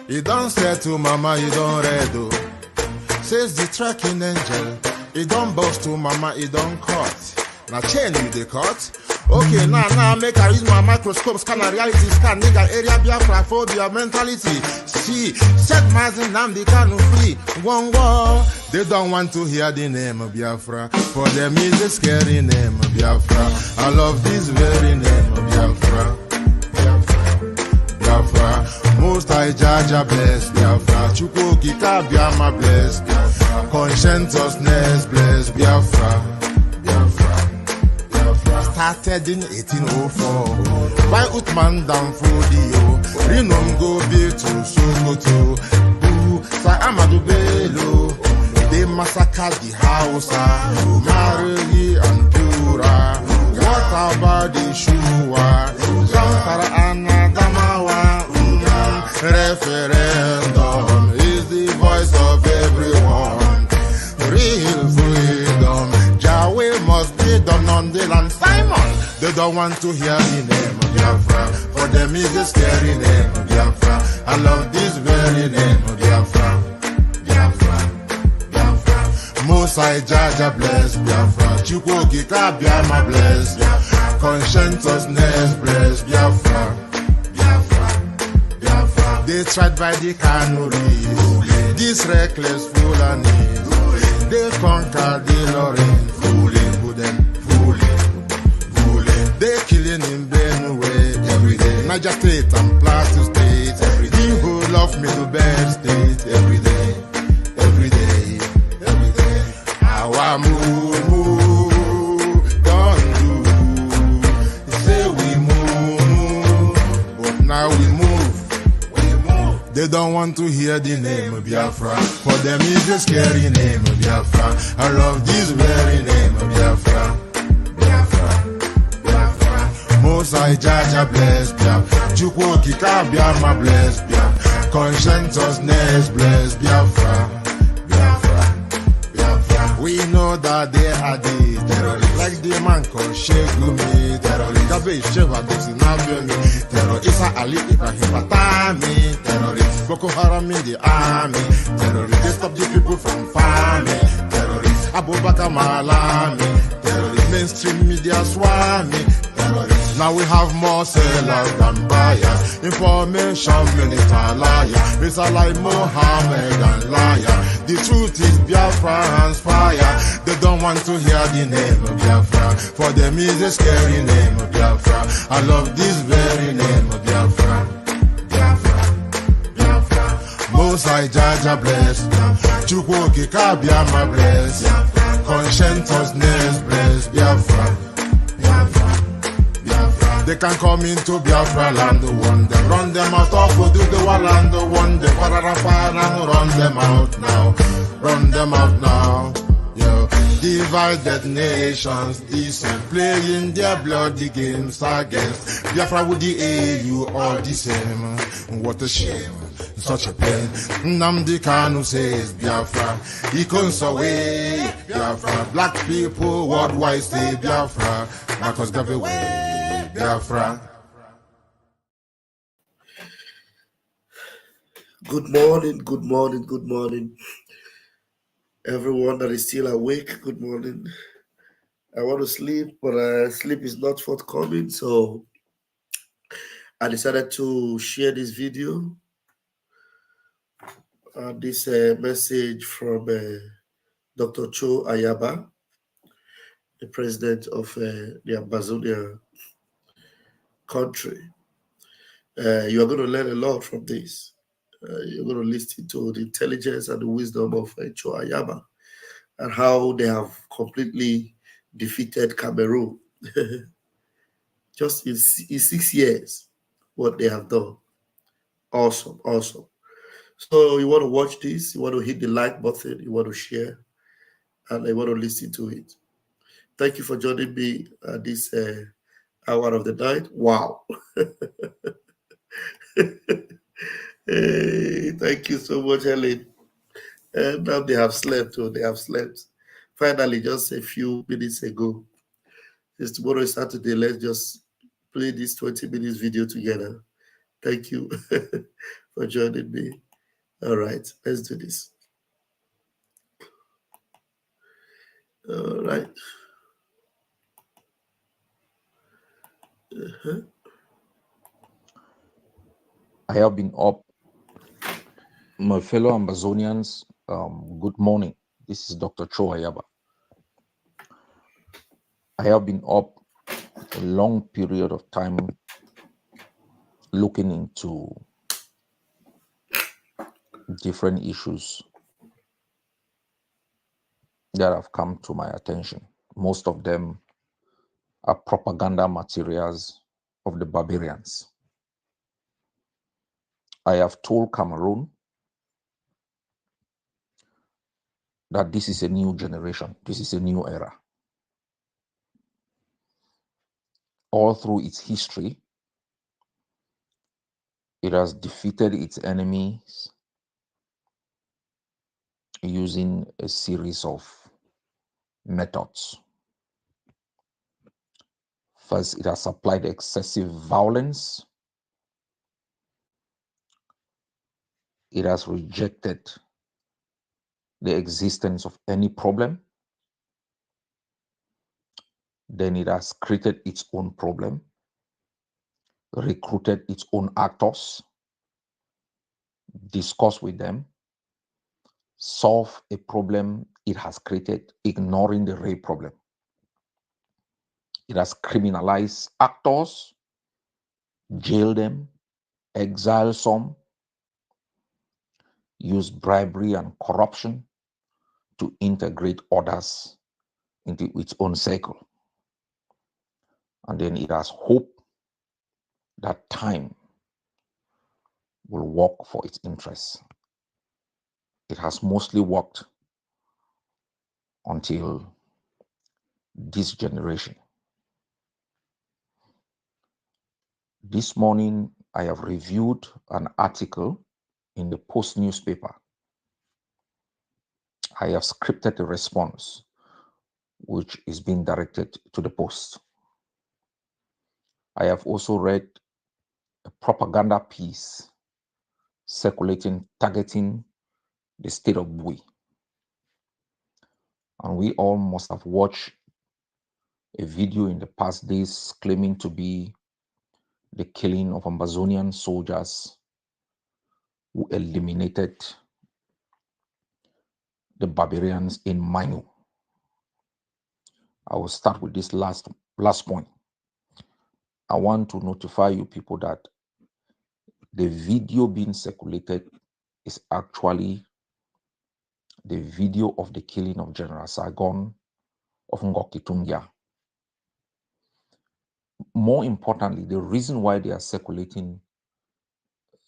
You don't say to mama, you don't read, oh. Says the tracking angel. You don't boast to mama, you don't cut. Now chain you the cut. Okay, now make I use my microscope, scan a reality, scan nigga area Biafra phobia mentality. See, set mazin nam the canu free. One war. They don't want to hear the name of Biafra. For them is a scary name of Biafra. I love this very name of Biafra. Biafra. Most I judge a bless Biafra. Chuko Gita Biama bless Biafra. Conscientiousness bless Biafra. Started in 1804 by Uthman Danfodio. Rinom go be to Sokoto. Sa Amadou Bello. They massacred the Hausa, Marili and Pura. What about the Shua? Zamfara and Adamawa. Referendum is the voice of everyone. Real freedom. Yahweh must be done on the land. Simon, they don't want to hear the name of Biafra. For them is a scary name of Biafra. I love this very name of Biafra. Mosai Jaja bless Biafra. Chukwu Gita Biama bless Biafra. Conscientiousness bless Biafra. They tried by the canories. These reckless Fulanis. They conquered the Lorraine. Fooling. They killing in Benue every day. Niger State and Plateau State every day. The whole of Middle State every day. Our move, don't do. Say we move, but now we move. They don't want to hear the name of Biafra. For them is the scary name of Biafra. I love this very name of Biafra. Mosai Jaja bless Biafra. Chukwu Kika Biama bless Biafra. Conscientiousness bless Biafra. We know that they are the terrorists. Like the man called Shegumi terrorist. Gabe Sheva Dexinabemi terrorist. Isa Ali Ibrahim Batami terrorist. Boko Haram in the army terrorist. They stop the people from farming terrorist. Abubakar Malami terrorist. Mainstream media swami terrorist. Now we have more sellers than buyers. Information minister liar. Mr. like Mohammed and liar. The truth is Biafra's fire. They don't want to hear the name of Biafra. For them is a scary name of Biafra. I love this very name of Biafra. Mosai Jaja bless. Chukwu Kika Biama bless. Conscientiousness bless Biafra. They can come into Biafra land, run them out of the land, one them, run them out now, yo. Divided nations, decent, playing their bloody games against Biafra with the AU all the same. What a shame, such a pain. Nnamdi Kanu says Biafra, he comes away, Biafra. Black people worldwide say Biafra, Marcus gave away. Biafra. Good morning. Everyone that is still awake, good morning. I want to sleep, but sleep is not forthcoming, so I decided to share this video. This message from Dr. Cho Ayaba, the president of the Ambazonia country. You are going to learn a lot from this. You're going to listen to the intelligence and the wisdom of Cho Ayaba and how they have completely defeated Cameroon. Just in 6 years, what they have done. Awesome. So you want to watch this, you want to hit the like button, you want to share, and you want to listen to it. Thank you for joining me at this hour of the night. Wow. Hey, thank you so much, Helen. And now they have slept. Finally, just a few minutes ago. Since tomorrow is Saturday, let's just play this 20 minutes video together Thank you for joining me. All right, let's do this. All right. I have been up. My fellow Amazonians, good morning. This is Dr. Cho Ayaba. I have been up a long period of time looking into different issues that have come to my attention. Most of them are propaganda materials of the barbarians. I have told Cameroon that this is a new generation, this is a new era. All through its history, it has defeated its enemies using a series of methods. First, it has applied excessive violence. It has rejected the existence of any problem. Then it has created its own problem, recruited its own actors, discussed with them, solve a problem it has created, ignoring the real problem. It has criminalized actors, jailed them, exiled some, used bribery and corruption to integrate others into its own circle. And then it has hope that time will work for its interests. It has mostly worked until this generation. This morning, I have reviewed an article in the Post newspaper. I have scripted a response which is being directed to the Post. I have also read a propaganda piece circulating, targeting the state of Bui. And we all must have watched a video in the past days claiming to be the killing of Amazonian soldiers who eliminated the barbarians in Manu. I will start with this last point. I want to notify you people that the video being circulated is actually the video of the killing of General Sargon of Ngokitungia. More importantly, the reason why they are circulating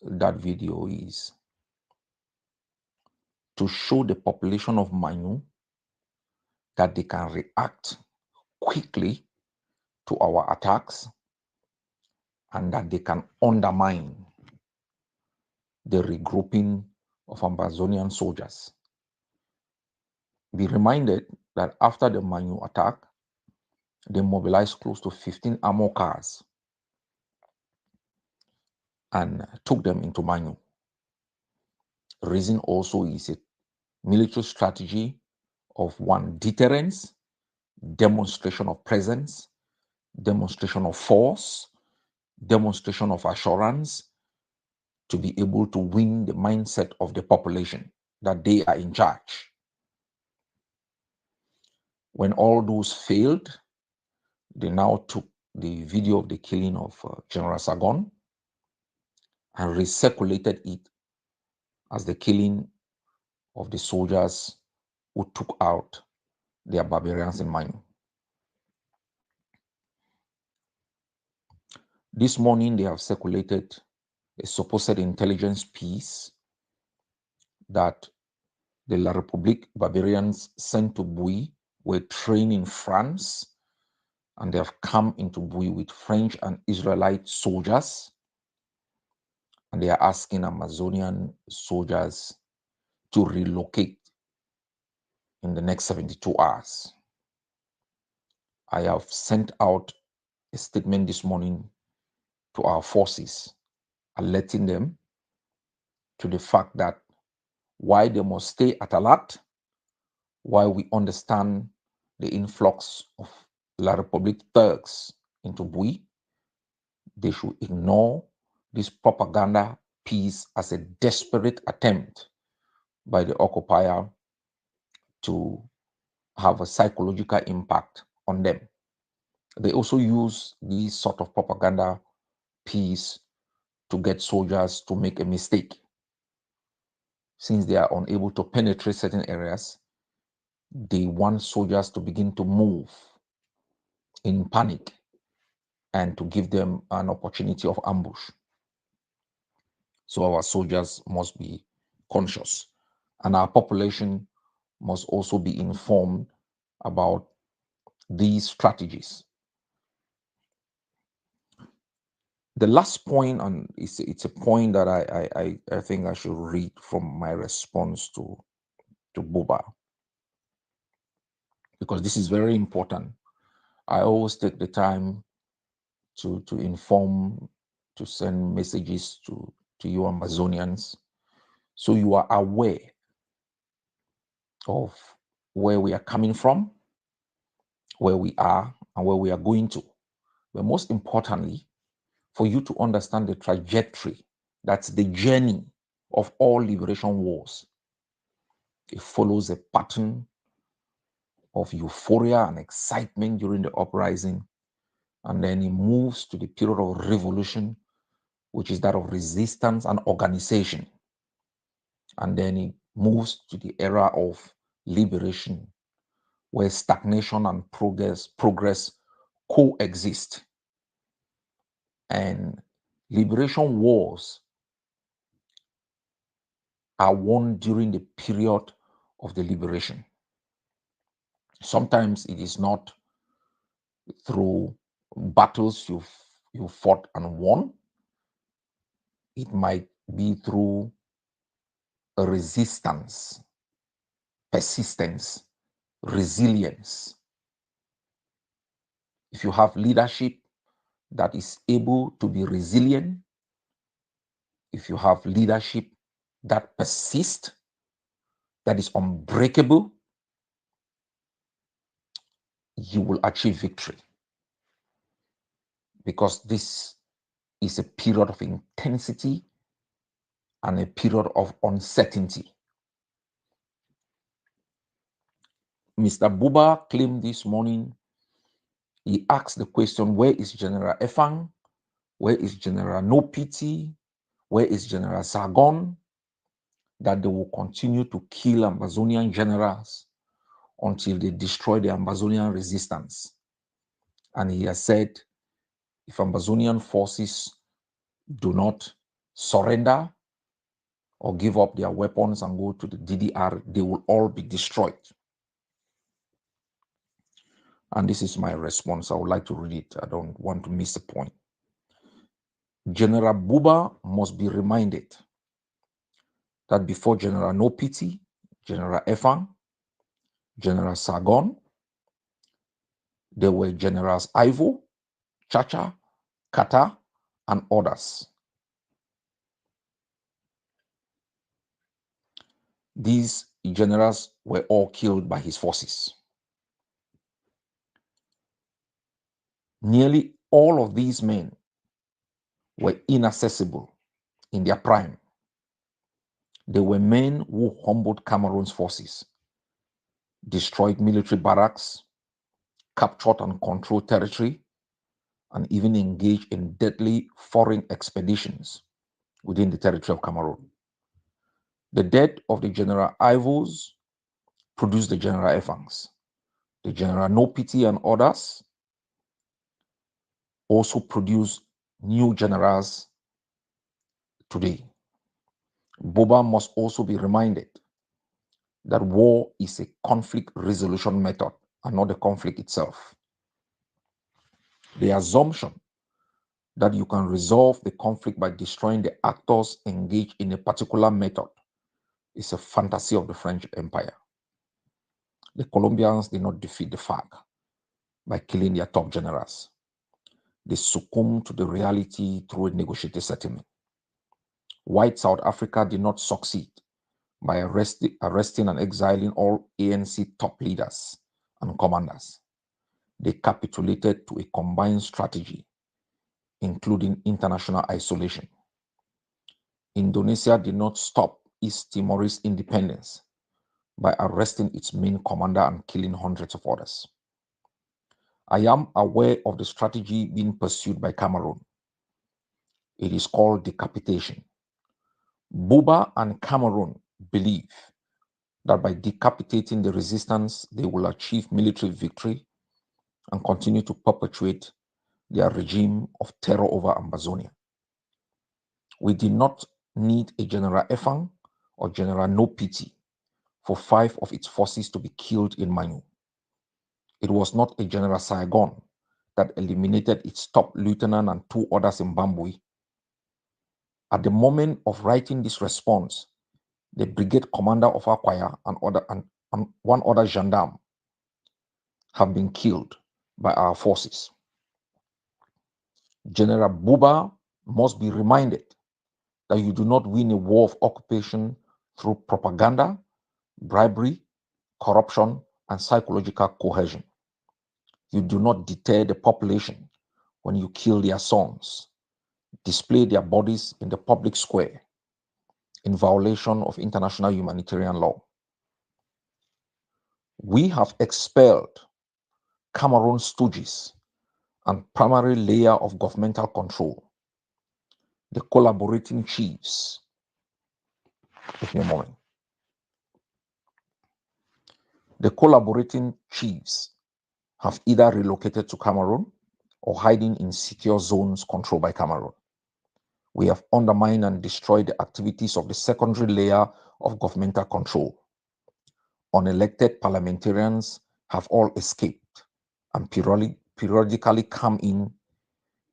that video is to show the population of Manu that they can react quickly to our attacks and that they can undermine the regrouping of Amazonian soldiers. Be reminded that after the Manu attack, they mobilized close to 15 armor cars and took them into Manu. Reason also is a military strategy of one, deterrence, demonstration of presence, demonstration of force, demonstration of assurance, to be able to win the mindset of the population that they are in charge. When all those failed, they now took the video of the killing of General Sargon and recirculated it as the killing of the soldiers who took out their barbarians in Manu. This morning, they have circulated a supposed intelligence piece that the La République barbarians sent to Bui were trained in France, and they have come into Bui with French and Israelite soldiers, and they are asking Amazonian soldiers to relocate in the next 72 hours. I have sent out a statement this morning to our forces alerting them to the fact that why they must stay at alert, why we understand the influx of La Republique thugs into Bui. They should ignore this propaganda piece as a desperate attempt by the occupier to have a psychological impact on them. They also use this sort of propaganda piece to get soldiers to make a mistake. Since they are unable to penetrate certain areas, they want soldiers to begin to move in panic and to give them an opportunity of ambush. So our soldiers must be conscious, and our population must also be informed about these strategies. The last point, and it's a point that I think I should read from my response to Buba, because this is very important. I always take the time to inform, to send messages to you Amazonians, so you are aware of where we are coming from, where we are, and where we are going to. But most importantly, for you to understand the trajectory, that's the journey of all liberation wars. It follows a pattern of euphoria and excitement during the uprising, and then it moves to the period of revolution, which is that of resistance and organization. And then it moves to the era of liberation, where stagnation and progress coexist. And liberation wars are won during the period of the liberation. Sometimes it is not through battles you fought and won. It might be through a resistance, persistence, resilience. If you have leadership that is able to be resilient, if you have leadership that persists, that is unbreakable, you will achieve victory. Because this is a period of intensity and a period of uncertainty. Mr. Buba claimed this morning, he asked the question, where is General Efang? Where is General Nopiti? Where is General Sargon? That they will continue to kill Amazonian generals until they destroy the Amazonian resistance. And he has said, if Amazonian forces do not surrender or give up their weapons and go to the DDR, they will all be destroyed. And this is my response. I would like to read it. I don't want to miss the point. General Buba must be reminded that before General Nopiti, General Efang, General Sargon, there were Generals Ivo, Chacha, Kata, and others. These generals were all killed by his forces. Nearly all of these men were inaccessible in their prime. They were men who humbled Cameroon's forces, destroyed military barracks, captured and controlled territory, and even engaged in deadly foreign expeditions within the territory of Cameroon. The death of the General Ivos produced the General Efangs. The General Nopiti and others also produce new generals today. Buba must also be reminded that war is a conflict resolution method and not the conflict itself. The assumption that you can resolve the conflict by destroying the actors engaged in a particular method is a fantasy of the French Empire. The Colombians did not defeat the FARC by killing their top generals. They succumbed to the reality through a negotiated settlement. White South Africa did not succeed by arresting and exiling all ANC top leaders and commanders. They capitulated to a combined strategy, including international isolation. Indonesia did not stop East Timor's independence by arresting its main commander and killing hundreds of others. I am aware of the strategy being pursued by Cameroon. It is called decapitation. Buba and Cameroon believe that by decapitating the resistance, they will achieve military victory and continue to perpetuate their regime of terror over Ambazonia. We did not need a General Efang or General No Pity for 5 of its forces to be killed in Manu. It was not a General Saigon that eliminated its top lieutenant and 2 others in Bambui. At the moment of writing this response, the brigade commander of Akwaya and 1 other gendarme have been killed by our forces. General Buba must be reminded that you do not win a war of occupation through propaganda, bribery, corruption, and psychological coercion. You do not deter the population when you kill their sons, display their bodies in the public square in violation of international humanitarian law. We have expelled Cameroon's stooges and primary layer of governmental control, the collaborating chiefs. Give me a moment. The collaborating chiefs have either relocated to Cameroon or hiding in secure zones controlled by Cameroon. We have undermined and destroyed the activities of the secondary layer of governmental control. Unelected parliamentarians have all escaped and periodically come in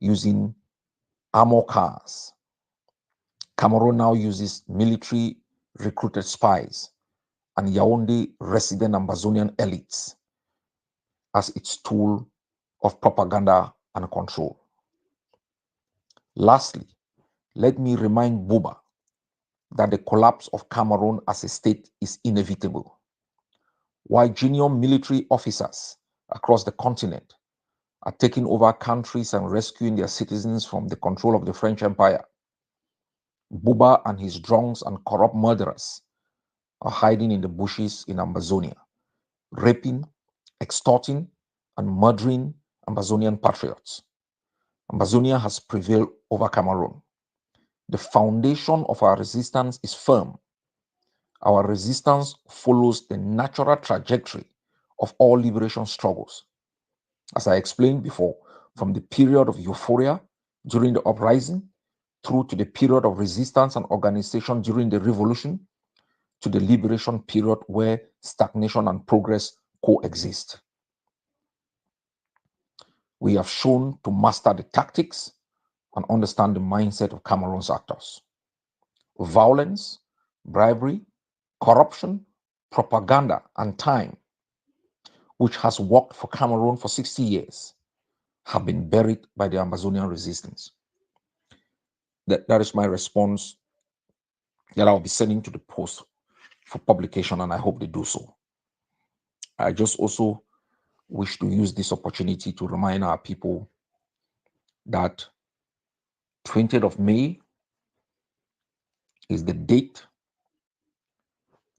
using armor cars. Cameroon now uses military recruited spies and Yaoundé resident Ambazonian elites as its tool of propaganda and control. Lastly, let me remind Buba that the collapse of Cameroon as a state is inevitable. While junior military officers across the continent are taking over countries and rescuing their citizens from the control of the French Empire, Buba and his drunks and corrupt murderers are hiding in the bushes in Ambazonia, raping, extorting, and murdering Ambazonian patriots. Ambazonia has prevailed over Cameroon. The foundation of our resistance is firm. Our resistance follows the natural trajectory of all liberation struggles. As I explained before, from the period of euphoria during the uprising through to the period of resistance and organization during the revolution to the liberation period where stagnation and progress coexist. We have shown to master the tactics and understand the mindset of Cameroon's actors. Violence, bribery, corruption, propaganda, and time, which has worked for Cameroon for 60 years, have been buried by the Amazonian resistance. That is my response that I'll be sending to the Post for publication, and I hope they do so. I just also wish to use this opportunity to remind our people that 20th of May is the date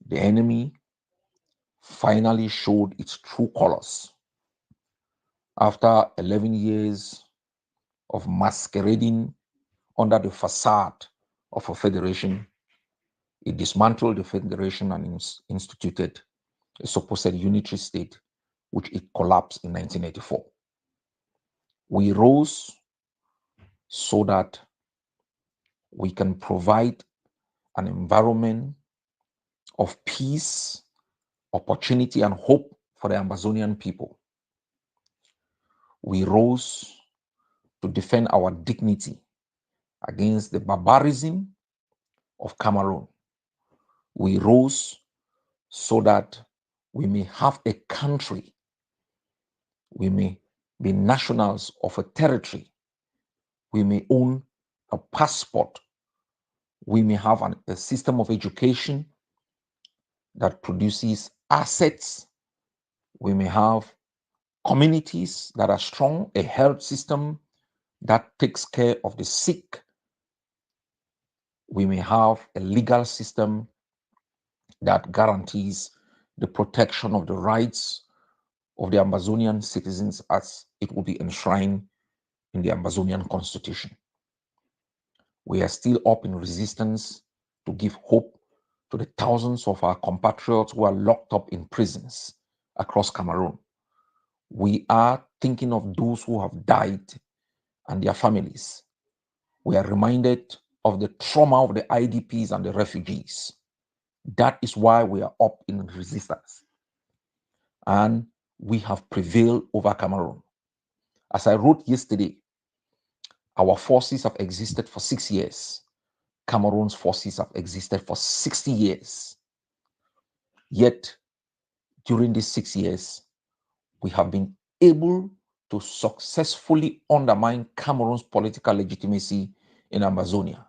the enemy finally showed its true colors. After 11 years of masquerading under the facade of a federation, it dismantled the federation and instituted a supposed unitary state, which it collapsed in 1984. We rose so that we can provide an environment of peace, opportunity, and hope for the Amazonian people. We rose to defend our dignity against the barbarism of Cameroon. We rose so that we may have a country, we may be nationals of a territory, we may own a passport We may have a system of education that produces assets. We may have communities that are strong, a health system that takes care of the sick. We may have a legal system that guarantees the protection of the rights of the Amazonian citizens as it will be enshrined in the Amazonian Constitution. We are still up in resistance to give hope to the thousands of our compatriots who are locked up in prisons across Cameroon. We are thinking of those who have died and their families. We are reminded of the trauma of the IDPs and the refugees. That is why we are up in resistance. And we have prevailed over Cameroon. As I wrote yesterday, our forces have existed for 6 years. Cameroon's forces have existed for 60 years. Yet, during these 6 years, we have been able to successfully undermine Cameroon's political legitimacy in Amazonia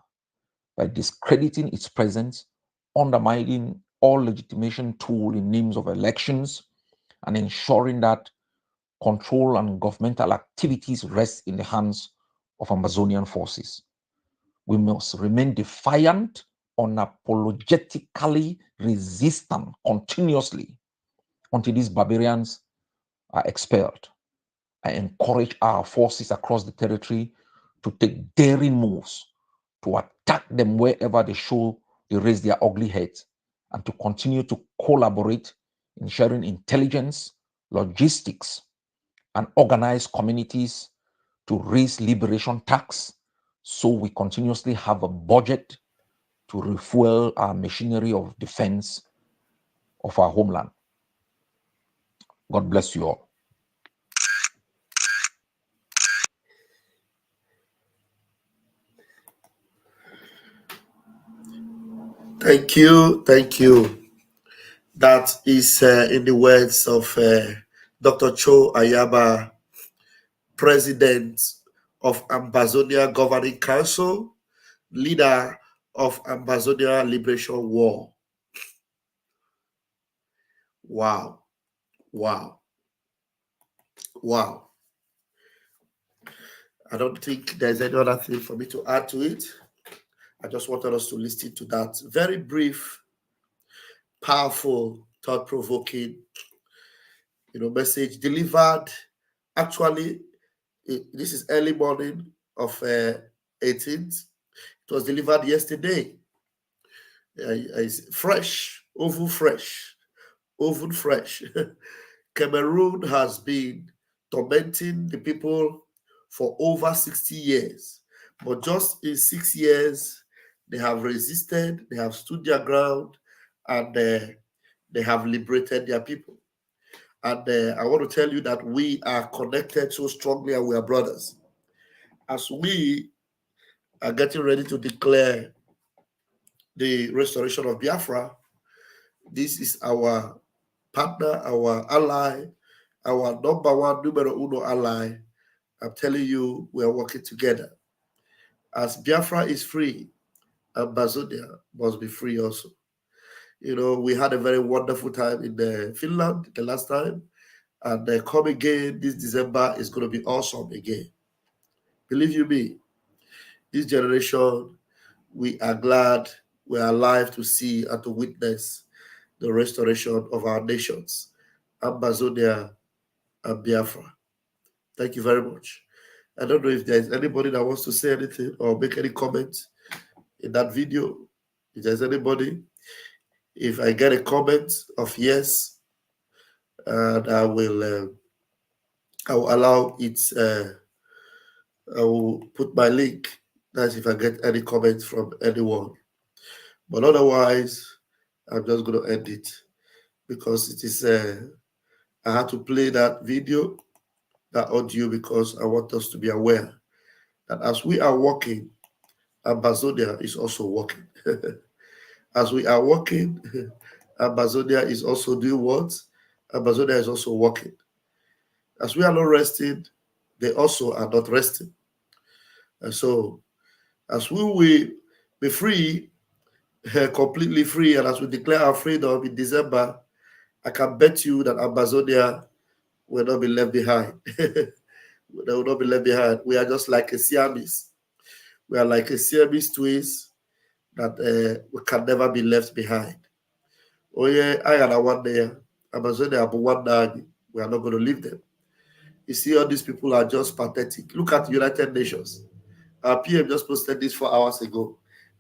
by discrediting its presence, undermining all legitimation tool in names of elections, and ensuring that control and governmental activities rest in the hands of Amazonian forces. We must remain defiant, unapologetically resistant continuously until these barbarians are expelled. I encourage our forces across the territory to take daring moves to attack them wherever they show they raise their ugly heads, and to continue to collaborate in sharing intelligence, logistics, and organize communities to raise liberation tax so we continuously have a budget to refuel our machinery of defense of our homeland. God bless you all. Thank you. Thank you. That is in the words of Dr. Cho Ayaba, President of Amazonia Governing Council, leader of Amazonia Liberation War. Wow. Wow. Wow. I don't think there's any other thing for me to add to it. I just wanted us to listen to that very brief, powerful, thought-provoking, message delivered. Actually, this is early morning of 18th. It was delivered yesterday. It's fresh, oven fresh. Cameroon has been tormenting the people for over 60 years. But just in 6 years, they have resisted, they have stood their ground, and they have liberated their people. And I want to tell you that we are connected so strongly, and we are brothers. As we are getting ready to declare the restoration of Biafra, this is our partner, our ally, our numero uno ally. I'm telling you, we are working together. As Biafra is free, Amazonia must be free also. We had a very wonderful time in Finland the last time, and come again this December is going to be awesome again. Believe you me, this generation, we are glad we are alive to see and to witness the restoration of our nations, Amazonia and Biafra. Thank you very much. I don't know if there's anybody that wants to say anything or make any comment in that video. If there's anybody, if I get a comment of yes, and I will allow it. I will put my link. That's if I get any comments from anyone. But otherwise, I'm just going to end it because it is. I had to play that video, that audio, because I want us to be aware that as we are working, Amazonia is also working. As we are working, Amazonia is also doing what? Amazonia is also working. As we are not resting, they also are not resting. And so, as we will be free, completely free, and as we declare our freedom in December, I can bet you that Amazonia will not be left behind. They will not be left behind. We are just like a Siamese. We are like a Siamese twins that we can never be left behind. Oh yeah, I had one day. Amazonia have one day. We are not going to leave them. You see, all these people are just pathetic. Look at the United Nations. Our PM just posted this 4 hours ago.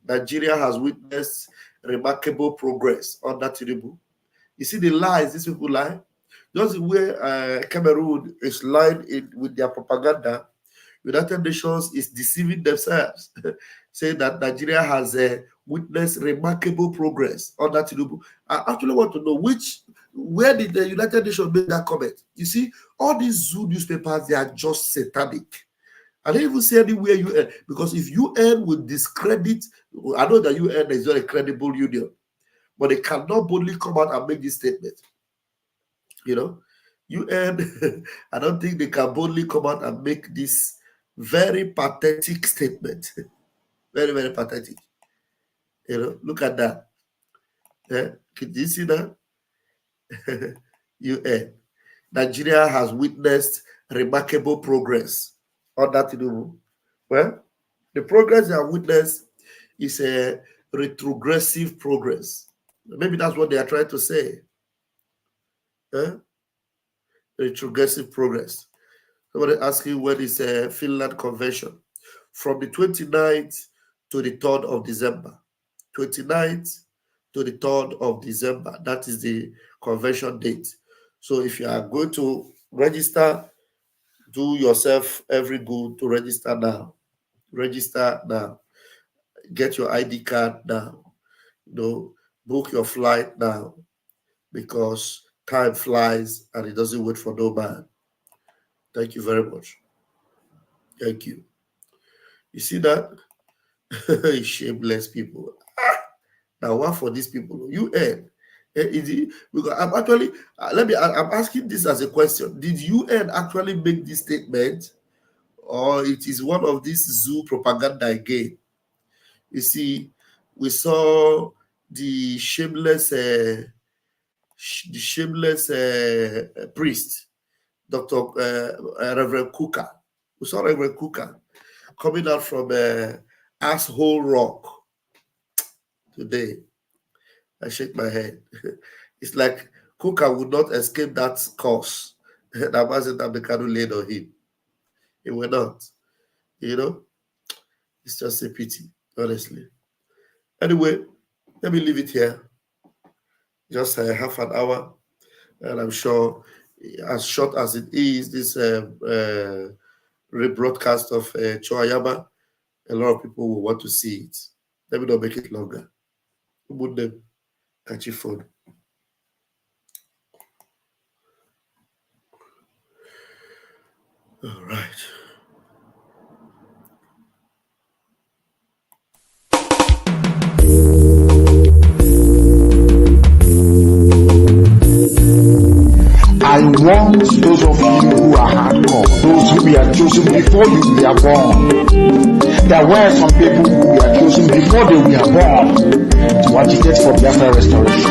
Nigeria has witnessed remarkable progress under Tinubu. You see the lies these people lie? Just the way Cameroon is lying with their propaganda, United Nations is deceiving themselves, saying that Nigeria has witnessed remarkable progress under Tinubu. I actually want to know where did the United Nations make that comment? You see, all these zoo newspapers, they are just satanic. I don't even say anywhere UN, because if UN will discredit, I know that UN is not a credible union, but they cannot boldly come out and make this statement. You know, UN, I don't think they can boldly come out and make this very pathetic statement. Very, very pathetic. You know, look at that. Can you see that? UN. Nigeria has witnessed remarkable progress under Tinubu. Well, the progress they have witnessed is a retrogressive progress. Maybe that's what they are trying to say. Retrogressive progress. Somebody asking when is a Finland convention? From the 29th to the 3rd of December. 29th to the 3rd of December. That is the convention date. So if you are going to register, do yourself every good to register now. Register now. Get your ID card now. You know, book your flight now, because time flies and it doesn't wait for no man. Thank you very much. Thank you. You see that? Shameless people. Now, what for these people? UN. Because I'm actually, I'm asking this as a question. Did UN actually make this statement, or it is one of these zoo propaganda again? You see, we saw the shameless priest, Dr. Reverend Kuka. We saw Reverend Kuka coming out from Asshole Rock today. I shake my head. It's like Kuka would not escape that curse that Mazen Abekanu laid on him. He will not. You know? It's just a pity, honestly. Anyway, let me leave it here. Just half an hour. And I'm sure, as short as it is, this rebroadcast of Cho Ayaba, a lot of people will want to see it. Let me not make it longer. Put them. Catch your phone. All right. I want those of you who are hardcore, those who were chosen before you were born. There were some people who were chosen before they were born to agitate for Biafra restoration.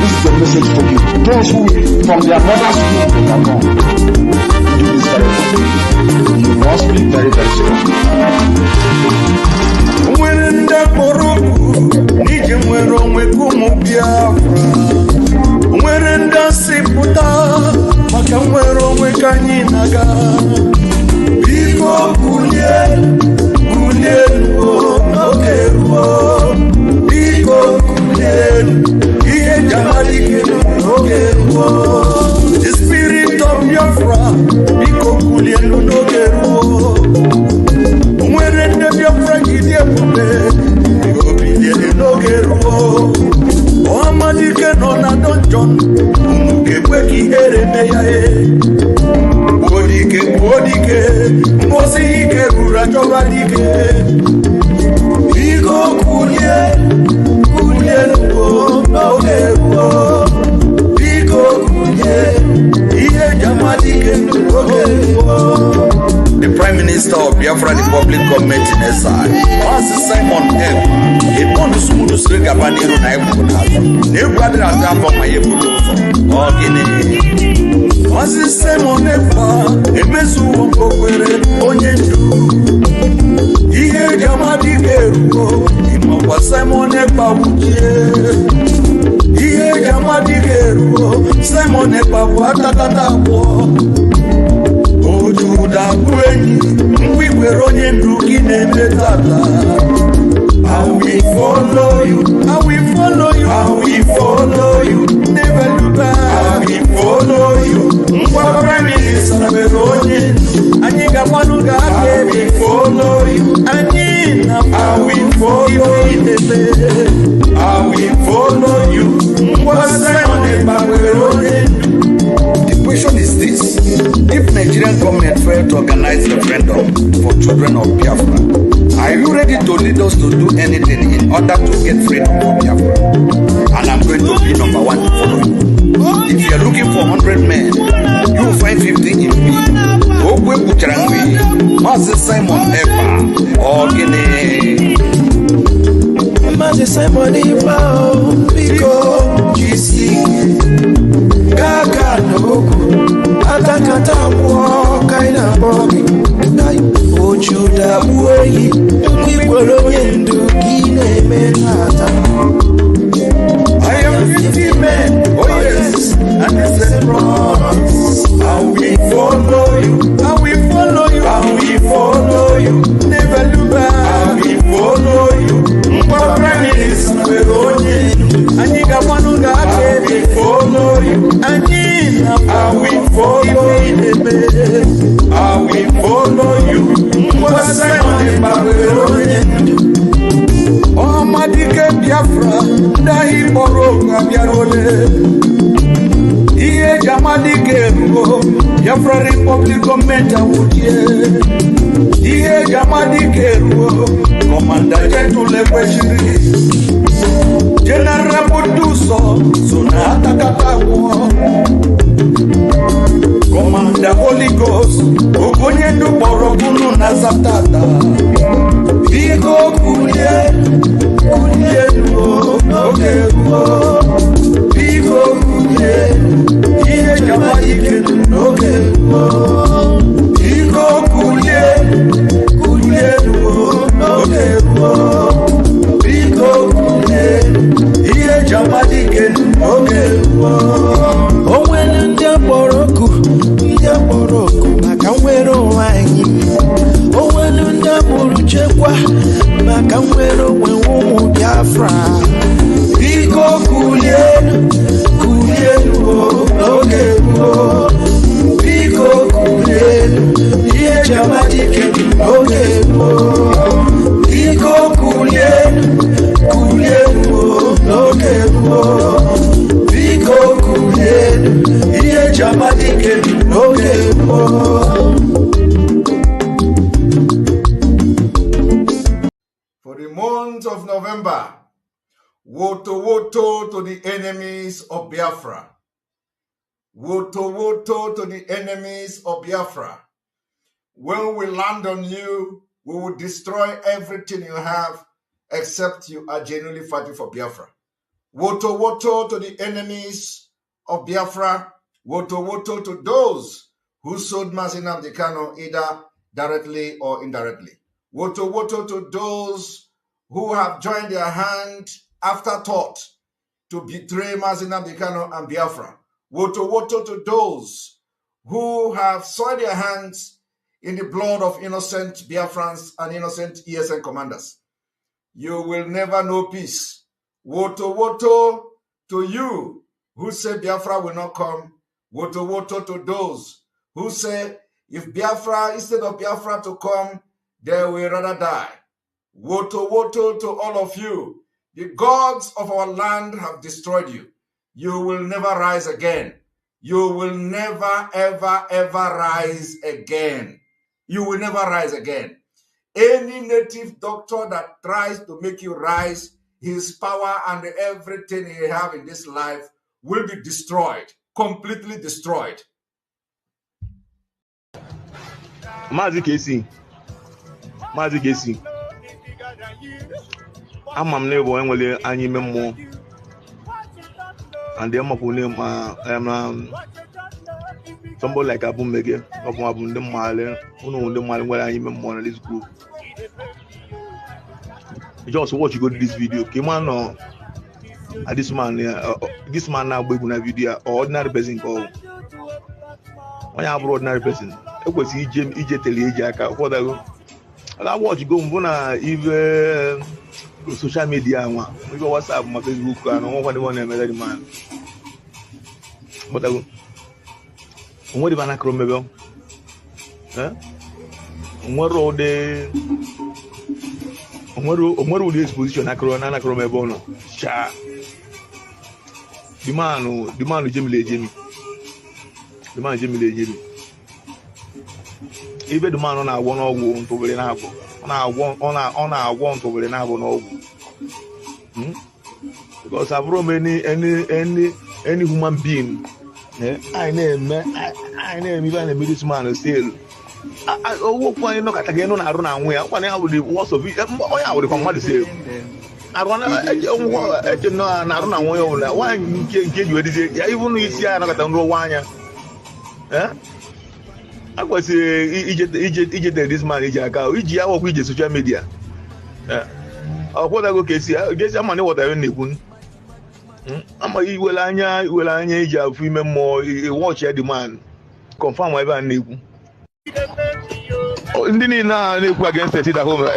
This is a message for you. Those who, from their mother's womb, were born. Do this very well. You must be very, very strong. When the Koroku, Nijimwero Mekumu Biafra. Mwerenda siputa makamwero mwekanyinaga Biko kulie nogeruo Biko kulie iye jamalike nogeruo The spirit of Biafra Biko kulie nogeruo Mwerenda Biafra gidye pube Biko bilie nogeruo Omadike nona donjon Mukebweki ereme yae Bodike Mbosi ike rura jogadike Iko kulie nuko Nogeruo Iko kulie Iye jamadike nuko The Prime Minister of Biafra Republic Government in SI, Master Simon M. Simon Sumudu Sregabani Naibu, Nebra Tapa, my Ogini. Was the Simon Nepa, a Mesu Poquere, Onyendu. Iye Jamadi Geruko, Imapa Simon Nepa Wuye. Iye Jamadi Geruko, Simon Nepa Watatabo. Ojuda Kweni, we were on Yendu Tata. I will follow you, I will follow you, I will follow you, never look back. I will follow you, Mwa Prime Minister Veronin, Aniga Manuga, I will follow you, Anina, I will follow you, I will follow you, Mwa Simon Veronin. The question is this: if Nigerian government failed to organize a referendum for children of Biafra, are you ready to lead us to do anything in order to get freedom from Biafra? And I'm going to be number one to follow you. If you're looking for 100 men, you will find 50 in me. Ogwe Bucharangwe, Master Simon Epa, or Guinea. Master Simon Epa, Pico, GC. Kaka Noku, Atakata, Kaina Bogi, Ojuda Buey, we will into Guinea Menata. I am 50 men, oh yes, and it's a promise. I will follow you, I will follow you, I will follow you, never look back. I will follow you, Prime Minister Veronin, and you got one who I will follow you, and I will follow you, I will follow you, what's oh, Madike Biafra, Dahi Boroga Biarole, Ie Jamadike Rugo, Biafra Republic Government Awudie, Ie Jamadike Rugo, Commander Gentule Kweshiri, General Buduso, Sunata Katawo, Commander Holy Ghost, Ogonyendu Borogunu Nazatata. Iko kulie, oke kuo. Iko kulie, iye jamadike oke kuo. Iko kulie, oke kuo. Iko kulie, iye jamadike oke kuo. Owele ndia boroku, makanwero wanyi. Owele ndia buruchekwa, makanwero wenwu Biafra. Iko kulie, oke kuo. Iko kulie, iye jamadike oke kuo. Iko kulie, oke kuo. Iko kulie, iye jamadike oke kuo. For the month of November, woto to the enemies of Biafra. Woto to the enemies of Biafra. When we land on you, we will destroy everything you have except you are genuinely fighting for Biafra. Woto to the enemies of Biafra. Woto to those who sold Mazi Nnamdi Kanu either directly or indirectly. Woto to those who have joined their hand afterthought to betray Mazi Nnamdi Kanu and Biafra. Woto to those who have soiled their hands in the blood of innocent Biafrans and innocent ESN commanders. You will never know peace. Woto to you who say Biafra will not come. Woto to those who say if Biafra, instead of Biafra to come, they will rather die. Woto to all of you. The gods of our land have destroyed you. You will never rise again. You will never, ever rise again. You will never rise again. Any native doctor that tries to make you rise, his power and everything he have in this life will be destroyed, completely destroyed. Mazi Kesi. ama m na ebo enwele anyị ime mmụọ and the amapụ name somebody like Abu Mege of Abu the Male, who the Male where I ime mmụọ na this group. Just watch you go to this video. Came on this man now going to video or ordinary person call. When you ordinary person, it was EJ Teleja for that. I watch you go even social media one. We go WhatsApp, my Facebook, and one another man. But I go. What do you want to remember? What road the? What would this position? I can't remember. No, cha. The man Jimmy. The man Jimmy. Even the man on our one or one to very now. On our one to very now. No. Because I've run any human being. I name even a middleman still. I walk one look at again on our own way. One hour with the worst of it. I would come to say. I want to know why you can't get you. Even if you are not going to one. I was this man, I work with social media. What I go see, I guess I'm what I need. I'm a Iwelanya job, women more, watch the man, confirm whatever I need. Oh, Indini na go against the city at home.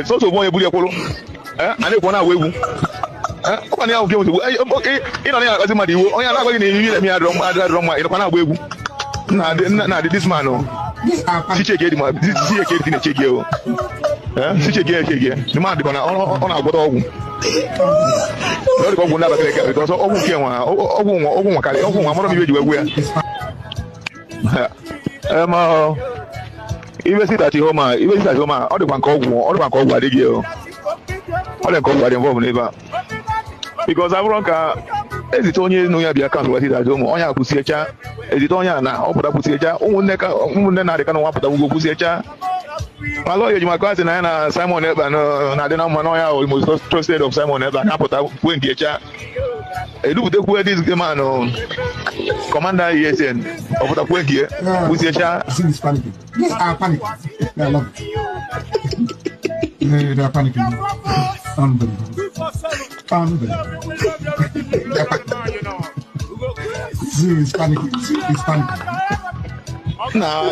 So one Bulia Polo. And they want to wait. One hour came to okay, you know, I was in oh, yeah, I'm going to me. I don't wait. Nah, this man, see, check it, man. See, check it in a check you. See, check it, the man, on our bottom. Not going to get because all who came even sit at home, all the bank what they give. All the call involved never. Because I won't as it only know your account what it at home, on your pussy, as it on your now, put up pussy, then I can want to go pussy. My lawyer, my cousin, and Simon Evan, I don't know, almost trusted of Simon Evan, I put up when the chat. I look at where this man, Commander ESN, of the point here, who's your chat? This panicking. These are panicking. They love it. They are panicking. Unbelievable. Zoo is panicking. Zoo is panicking. Nah,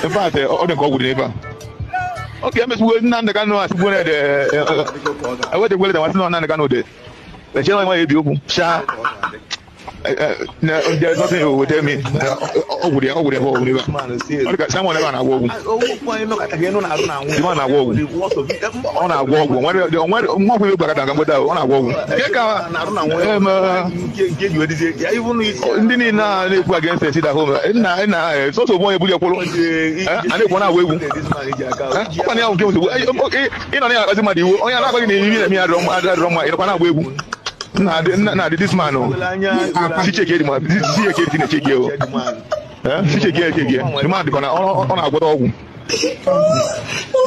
in fact, all the call with neighbor. Okay, I'm just waiting on the canoe. I went to wait. I was not on the canoe. The channel might be open. There's nothing you would tell me. Over there. Someone ever walk. The man I walk. On our walk. What will you back on our walk? Get you even go against the city at home. It's also one Bulia Polo. And they want to wait. You know, I was in my deal. Oh, yeah, I'm going to me. I don't wait. Nah, this man, see check it, man. See check it in a check you. See check it, the man on our bottom.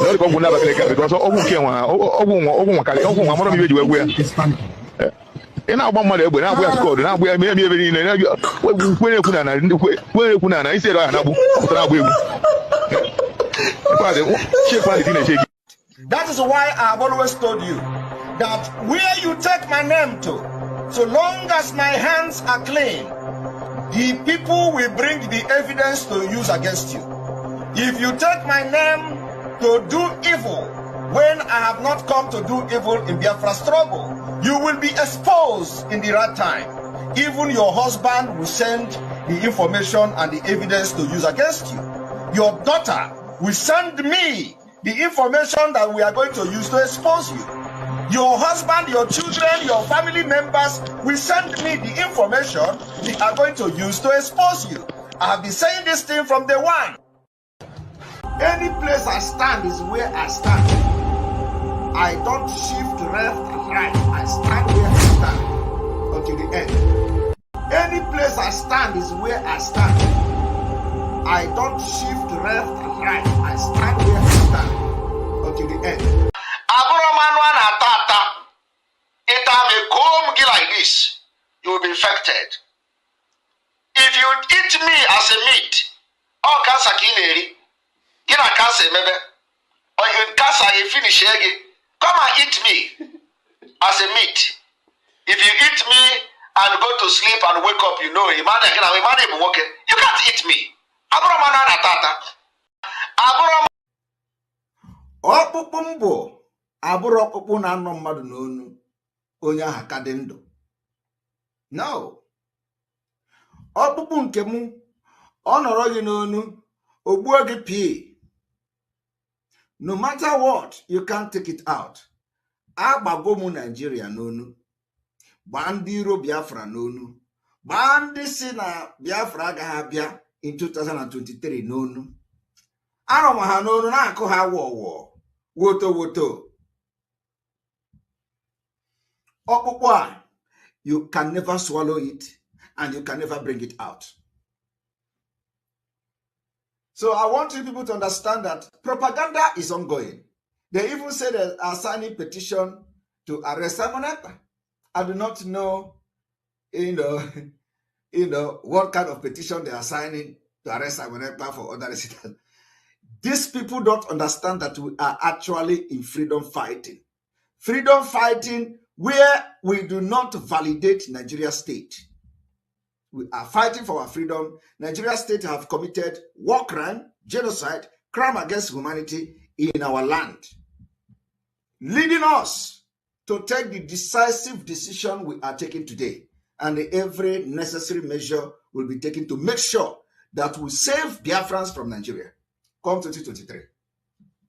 Not go never because all came on video where. And our mother, when I was called, and I wear maybe in where you put on, I said, that is why I've always told you that where you take my name to, so long as my hands are clean, the people will bring the evidence to use against you. If you take my name to do evil, when I have not come to do evil in Biafra struggle, you will be exposed in the right time. Even your husband will send the information and the evidence to use against you. Your daughter will send me the information that we are going to use to expose you. Your husband, your children, your family members will send me the information we are going to use to expose you. I have been saying this thing from day one. Any place I stand is where I stand. I don't shift left and right. I stand where I stand until the end. Any place I stand is where I stand. I don't shift left and right. I stand where I stand until the end. Aburo manwa na tata. shege. Come and eat me as a meat. If you eat me and go to sleep and wake up, you know, you can't eat me. Ọkpụkpụ mbụ abụrụ ọkpụkpụ na-anọ mmadụ n'onu onye ahụ ka dị ndụ. No. Ọkpụkpụ nke mụ ọ nọrọ gị n'onu ogbuo gị pii. No matter what, you can't take it out. Agbago mụ Nigeria n'onu. Gbaa ndị iro Biafra n'onu. Gbaa ndị si na Biafra agaghị abịa in 2023 n'onu. Arọ ma ha n'onu na-akụ ha wọwọ. Woto woto. Ọkpụkpụ a, you can never swallow it and you can never bring it out. So I want you people to understand that propaganda is ongoing. They even say they are signing petition to arrest Simon Ekpa. I do not know, what kind of petition they are signing to arrest Simon Ekpa for other reasons. These people don't understand that we are actually in freedom fighting. Freedom fighting where we do not validate Nigeria state. We are fighting for our freedom. Nigeria state have committed war crime, genocide, crime against humanity in our land, leading us to take the decisive decision we are taking today. And every necessary measure will be taken to make sure that we save Biafrans from Nigeria come 2023.